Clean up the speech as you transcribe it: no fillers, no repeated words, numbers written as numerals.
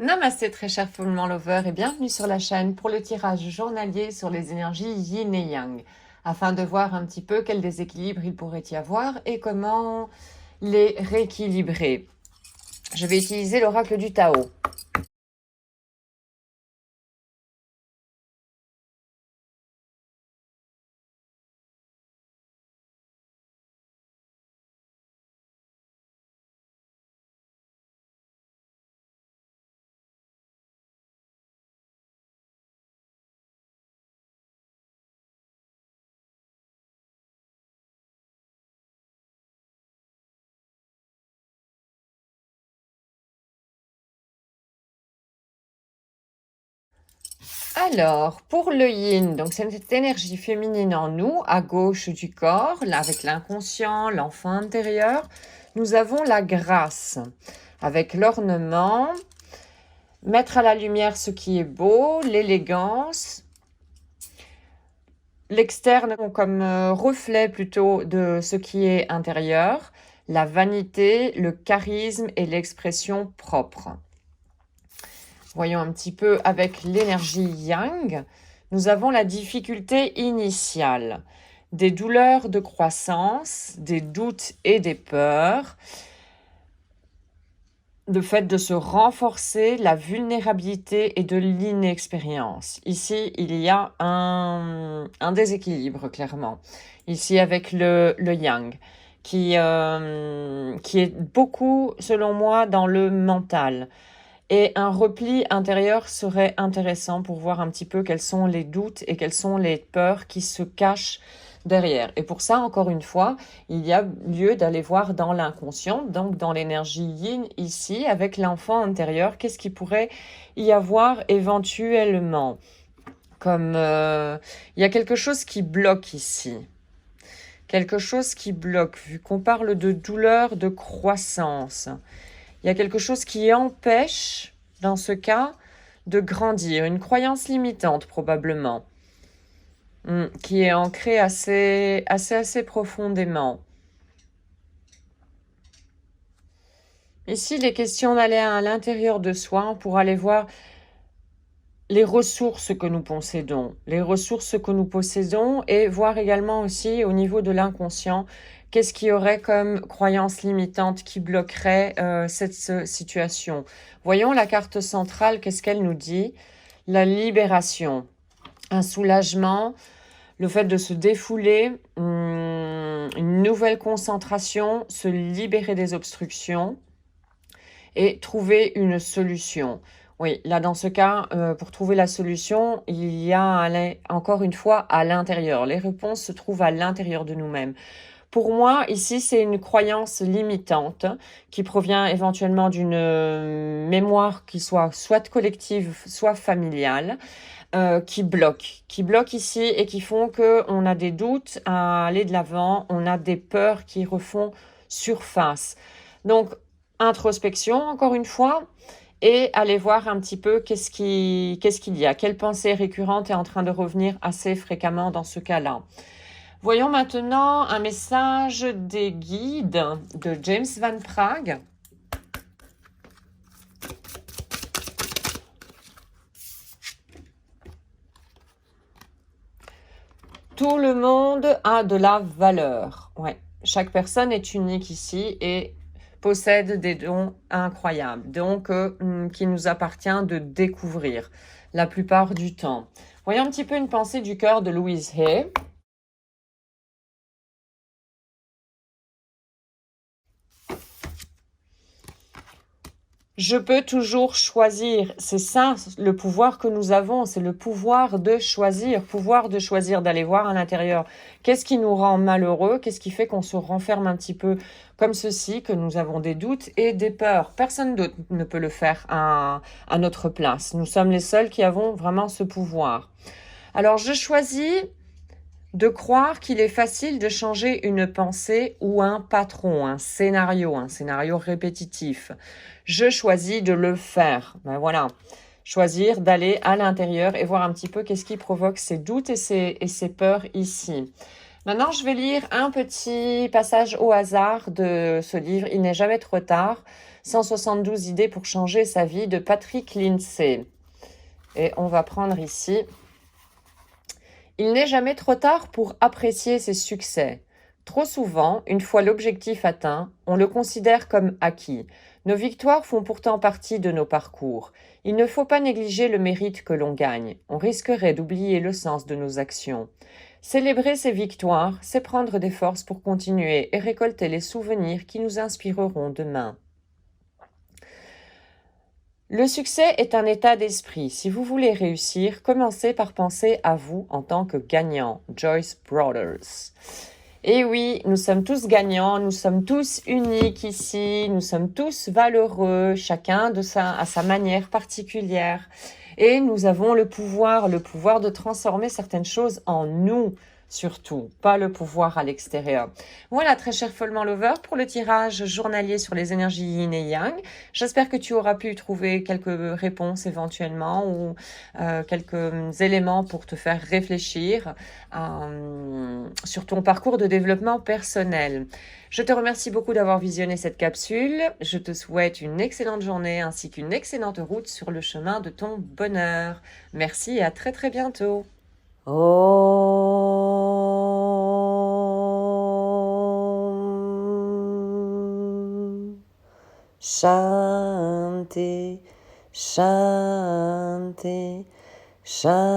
Namasté très cher Full Lover et bienvenue sur la chaîne pour le tirage journalier sur les énergies Yin et Yang, afin de voir un petit peu quel déséquilibre il pourrait y avoir et comment les rééquilibrer. Je vais utiliser l'oracle du Tao. Alors, pour le yin, donc c'est cette énergie féminine en nous, à gauche du corps, là avec l'inconscient, l'enfant intérieur, nous avons la grâce, avec l'ornement, mettre à la lumière ce qui est beau, l'élégance, l'externe comme reflet plutôt de ce qui est intérieur, la vanité, le charisme et l'expression propre. Voyons un petit peu avec l'énergie yang. Nous avons la difficulté initiale, des douleurs de croissance, des doutes et des peurs, le fait de se renforcer, la vulnérabilité et de l'inexpérience. Ici, il y a un déséquilibre, clairement. Ici, avec le yang, qui est beaucoup, selon moi, dans le mental. Et un repli intérieur serait intéressant pour voir un petit peu quels sont les doutes et quelles sont les peurs qui se cachent derrière. Et pour ça, encore une fois, il y a lieu d'aller voir dans l'inconscient, donc dans l'énergie yin ici, avec l'enfant intérieur, qu'est-ce qui pourrait y avoir éventuellement. Comme il y a quelque chose qui bloque ici. Quelque chose qui bloque, vu qu'on parle de douleur, de croissance. Il y a quelque chose qui empêche, dans ce cas, de grandir. Une croyance limitante, probablement, qui est ancrée assez profondément. Ici, il est question d'aller à l'intérieur de soi pour aller voir les ressources que nous possédons, et voir également aussi au niveau de l'inconscient, qu'est-ce qu'il y aurait comme croyance limitante qui bloquerait cette situation. Voyons la carte centrale, qu'est-ce qu'elle nous dit? La libération, un soulagement, le fait de se défouler, une nouvelle concentration, se libérer des obstructions et trouver une solution. Oui, là, dans ce cas, pour trouver la solution, il y a encore une fois à l'intérieur. Les réponses se trouvent à l'intérieur de nous-mêmes. Pour moi, ici, c'est une croyance limitante qui provient éventuellement d'une mémoire qui soit collective, soit familiale, qui bloque ici et qui font qu'on a des doutes à aller de l'avant, on a des peurs qui refont surface. Donc, introspection, encore une fois, et aller voir un petit peu qu'est-ce qu'il y a, quelle pensée récurrente est en train de revenir assez fréquemment dans ce cas-là. Voyons maintenant un message des guides de James Van Praagh. Tout le monde a de la valeur. Ouais, chaque personne est unique ici et possède des dons incroyables, donc qui nous appartient de découvrir la plupart du temps. Voyons un petit peu une pensée du cœur de Louise Hay. Je peux toujours choisir. C'est ça le pouvoir que nous avons, c'est le pouvoir de choisir d'aller voir à l'intérieur. Qu'est-ce qui nous rend malheureux? Qu'est-ce qui fait qu'on se renferme un petit peu comme ceci, que nous avons des doutes et des peurs? Personne d'autre ne peut le faire à notre place. Nous sommes les seuls qui avons vraiment ce pouvoir. Alors, je choisis de croire qu'il est facile de changer une pensée ou un patron, un scénario répétitif. Je choisis de le faire. Ben voilà. Choisir d'aller à l'intérieur et voir un petit peu qu'est-ce qui provoque ces doutes et ces peurs ici. Maintenant, je vais lire un petit passage au hasard de ce livre. Il n'est jamais trop tard. 172 idées pour changer sa vie de Patrick Lindsay. Et on va prendre ici. Il n'est jamais trop tard pour apprécier ses succès. Trop souvent, une fois l'objectif atteint, on le considère comme acquis. Nos victoires font pourtant partie de nos parcours. Il ne faut pas négliger le mérite que l'on gagne. On risquerait d'oublier le sens de nos actions. Célébrer ces victoires, c'est prendre des forces pour continuer et récolter les souvenirs qui nous inspireront demain. Le succès est un état d'esprit. Si vous voulez réussir, commencez par penser à vous en tant que gagnant. Joyce Brothers. Et oui, nous sommes tous gagnants, nous sommes tous uniques ici, nous sommes tous valeureux, chacun à sa manière particulière. Et nous avons le pouvoir de transformer certaines choses en nous, surtout, pas le pouvoir à l'extérieur. Voilà, très cher Follement Lover, pour le tirage journalier sur les énergies yin et yang. J'espère que tu auras pu trouver quelques réponses éventuellement ou quelques éléments pour te faire réfléchir sur ton parcours de développement personnel. Je te remercie beaucoup d'avoir visionné cette capsule. Je te souhaite une excellente journée ainsi qu'une excellente route sur le chemin de ton bonheur. Merci et à très très bientôt. Om Shanti Shanti Shanti